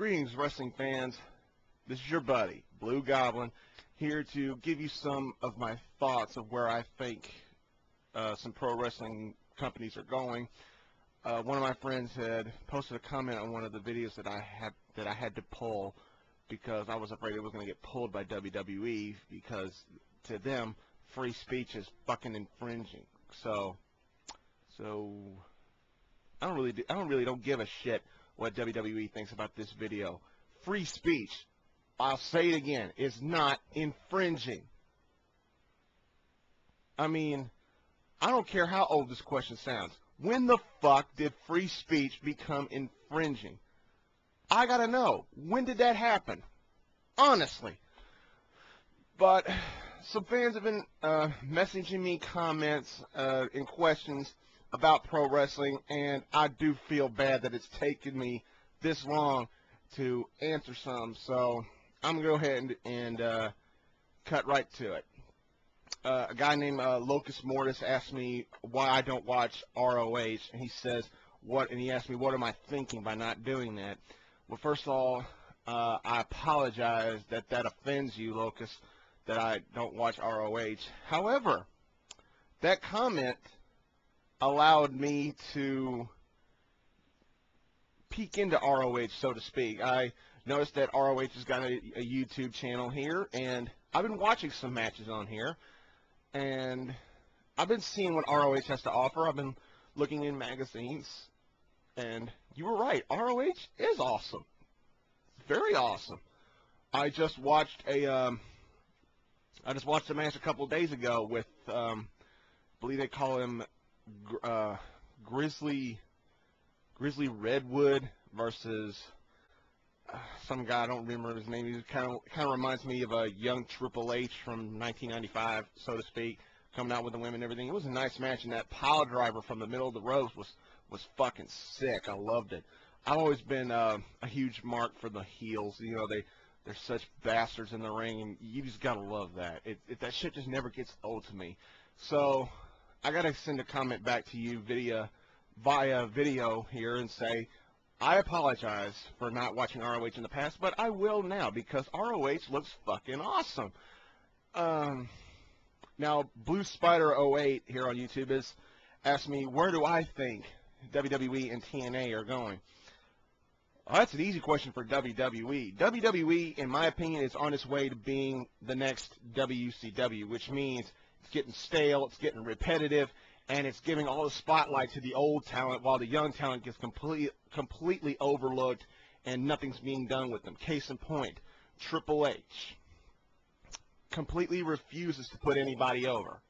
Greetings, wrestling fans. This is your buddy, Blue Goblin, here to give you some of my thoughts of where I think some pro wrestling companies are going. One of my friends had posted a comment on one of the videos that I had to pull because I was afraid it was going to get pulled by WWE because to them free speech is fucking infringing. So I don't really give a shit what WWE thinks about this video. Free speech, I'll say it again, is not infringing. I mean, I don't care how old this question sounds. When the fuck did free speech become infringing? I gotta know. When did that happen? Honestly. But some fans have been messaging me comments and questions about pro wrestling, and I do feel bad that it's taken me this long to answer some, so I'm going to go ahead and cut right to it. A guy named Locus Mortis asked me why I don't watch ROH, and he asked me what am I thinking by not doing that. Well, first of all, I apologize that offends you, Locus, that I don't watch ROH. However, that comment allowed me to peek into ROH, so to speak. I noticed that ROH has got a YouTube channel here, and I've been watching some matches on here, and I've been seeing what ROH has to offer. I've been looking in magazines, and you were right. ROH is awesome. Very awesome. I just watched a match a couple of days ago with, I believe they call him Grizzly Redwood versus some guy, I don't remember his name. He kind of reminds me of a young Triple H from 1995, so to speak, coming out with the women and everything. It was a nice match, and that pile driver from the middle of the ropes was fucking sick. I loved it. I've always been a huge mark for the heels. You know, they're such bastards in the ring, and you just gotta love that. That shit just never gets old to me. So I gotta send a comment back to you via video here and say I apologize for not watching ROH in the past, but I will now because ROH looks fucking awesome. Now Blue Spider 08 here on YouTube has asked me where do I think WWE and TNA are going. Well, that's an easy question for WWE. WWE, in my opinion, is on its way to being the next WCW, which means it's getting stale, it's getting repetitive, and it's giving all the spotlight to the old talent while the young talent gets completely overlooked and nothing's being done with them. Case in point, Triple H completely refuses to put anybody over.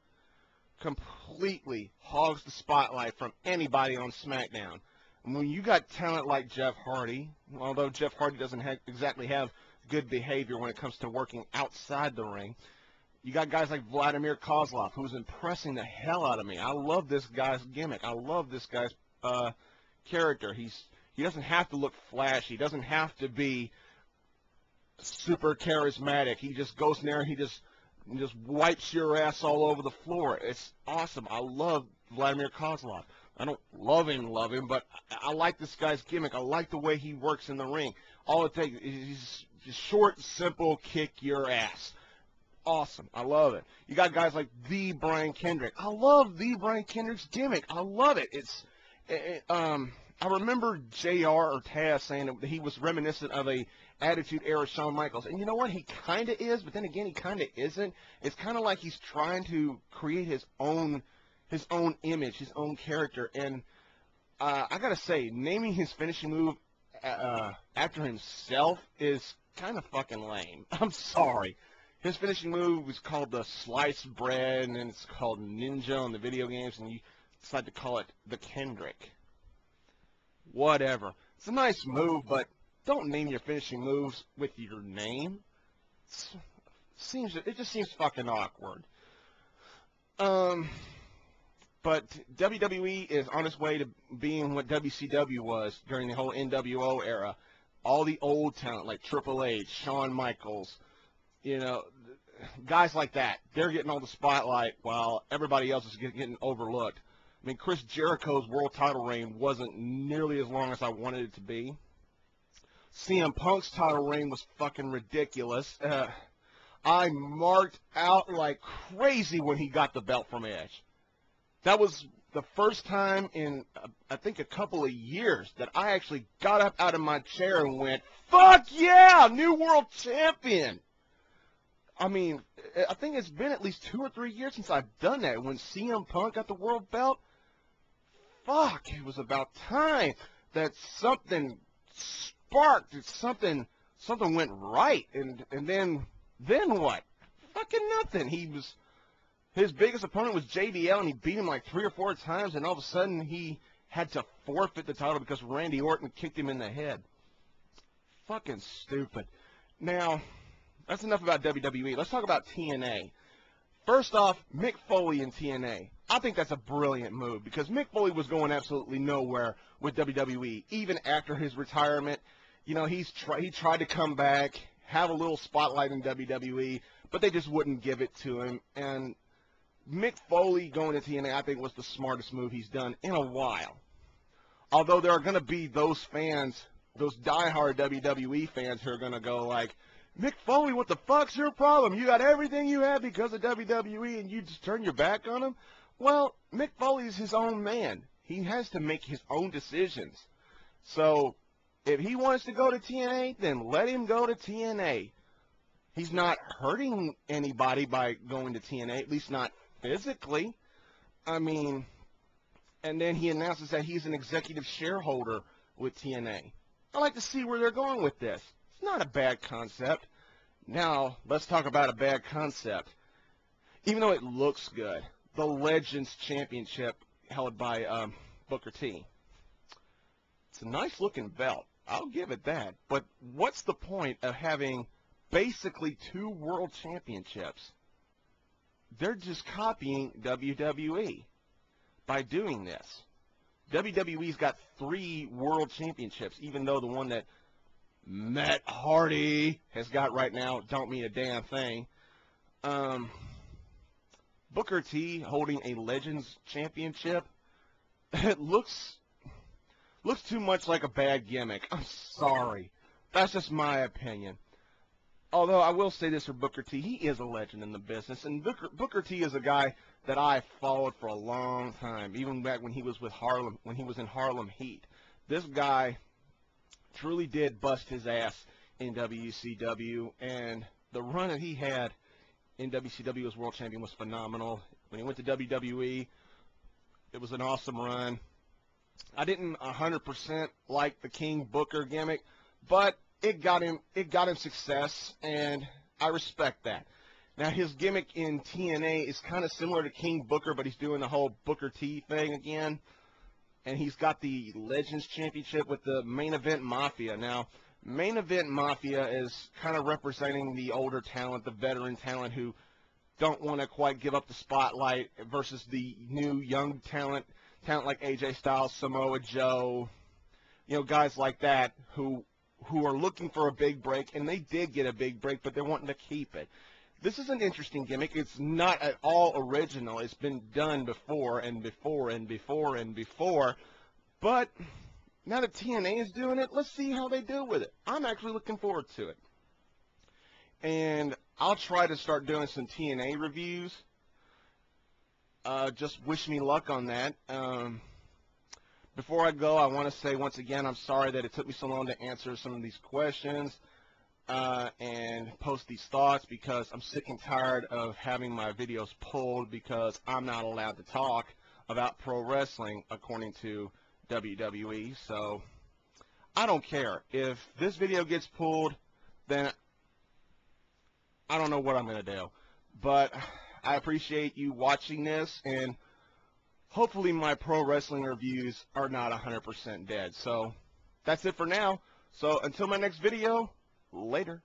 Completely hogs the spotlight from anybody on SmackDown. And when you got talent like Jeff Hardy, although Jeff Hardy doesn't exactly have good behavior when it comes to working outside the ring, you got guys like Vladimir Kozlov, who's impressing the hell out of me. I love this guy's gimmick. I love this guy's character. He doesn't have to look flashy. He doesn't have to be super charismatic. He just goes in there and he just wipes your ass all over the floor. It's awesome. I love Vladimir Kozlov. I don't love him, but I like this guy's gimmick. I like the way he works in the ring. All it takes is just short, simple, kick your ass. Awesome. I love it. You got guys like the Brian Kendrick. I love the Brian Kendrick's gimmick. I love it. I remember JR or Taz saying that he was reminiscent of a Attitude Era Shawn Michaels. And you know what? He kind of is, but then again, he kind of isn't. It's kind of like he's trying to create his own image, his own character. And I got to say, naming his finishing move after himself is kind of fucking lame. I'm sorry. His finishing move was called the sliced bread, and it's called Ninja on the video games, and you decide to call it the Kendrick. Whatever. It's a nice move, but don't name your finishing moves with your name. It just seems fucking awkward. But WWE is on its way to being what WCW was during the whole NWO era. All the old talent like Triple H, Shawn Michaels, you know, guys like that, they're getting all the spotlight while everybody else is getting overlooked. I mean, Chris Jericho's world title reign wasn't nearly as long as I wanted it to be. CM Punk's title reign was fucking ridiculous. I marked out like crazy when he got the belt from Edge. That was the first time in, I think, a couple of years that I actually got up out of my chair and went, fuck yeah, new world champion. I mean, I think it's been at least 2 or 3 years since I've done that. When CM Punk got the world belt, fuck, it was about time that something sparked, something went right, and then what? Fucking nothing. His biggest opponent was JBL, and he beat him like 3 or 4 times, and all of a sudden he had to forfeit the title because Randy Orton kicked him in the head. Fucking stupid. Now, that's enough about WWE. Let's talk about TNA. First off, Mick Foley in TNA. I think that's a brilliant move because Mick Foley was going absolutely nowhere with WWE. Even after his retirement, you know, he tried to come back, have a little spotlight in WWE, but they just wouldn't give it to him. And Mick Foley going to TNA, I think, was the smartest move he's done in a while. Although there are going to be those fans, those diehard WWE fans who are going to go like, Mick Foley, what the fuck's your problem? You got everything you have because of WWE and you just turn your back on him? Well, Mick Foley is his own man. He has to make his own decisions. So if he wants to go to TNA, then let him go to TNA. He's not hurting anybody by going to TNA, at least not physically. I mean, and then he announces that he's an executive shareholder with TNA. I like to see where they're going with this. It's not a bad concept. Now, let's talk about a bad concept. Even though it looks good, the Legends Championship held by Booker T. It's a nice-looking belt. I'll give it that. But what's the point of having basically 2 world championships? They're just copying WWE by doing this. WWE's got 3 world championships, even though the one that Matt Hardy has got right now don't mean a damn thing. Booker T holding a Legends Championship, it looks too much like a bad gimmick. I'm sorry. That's just my opinion. Although I will say this for Booker T, he is a legend in the business, and Booker T is a guy that I followed for a long time, even back when he was with Harlem, when he was in Harlem Heat. This guy truly did bust his ass in WCW, and the run that he had in WCW as world champion was phenomenal. When he went to WWE, it was an awesome run. I didn't 100% like the King Booker gimmick, but it got him success, and I respect that. Now, his gimmick in TNA is kind of similar to King Booker, but he's doing the whole Booker T thing again. And he's got the Legends Championship with the Main Event Mafia. Now, Main Event Mafia is kind of representing the older talent, the veteran talent who don't want to quite give up the spotlight versus the new young talent like AJ Styles, Samoa Joe, you know, guys like that who are looking for a big break, and they did get a big break, but they're wanting to keep it. This is an interesting gimmick. It's not at all original. It's been done before and before and before and before. But now that TNA is doing it, let's see how they do with it. I'm actually looking forward to it. And I'll try to start doing some TNA reviews. Just wish me luck on that. Before I go, I want to say once again, I'm sorry that it took me so long to answer some of these questions. And post these thoughts because I'm sick and tired of having my videos pulled because I'm not allowed to talk about pro wrestling according to WWE. So I don't care. If this video gets pulled, then I don't know what I'm going to do. But I appreciate you watching this, and hopefully my pro wrestling reviews are not 100% dead. So that's it for now. So until my next video, later.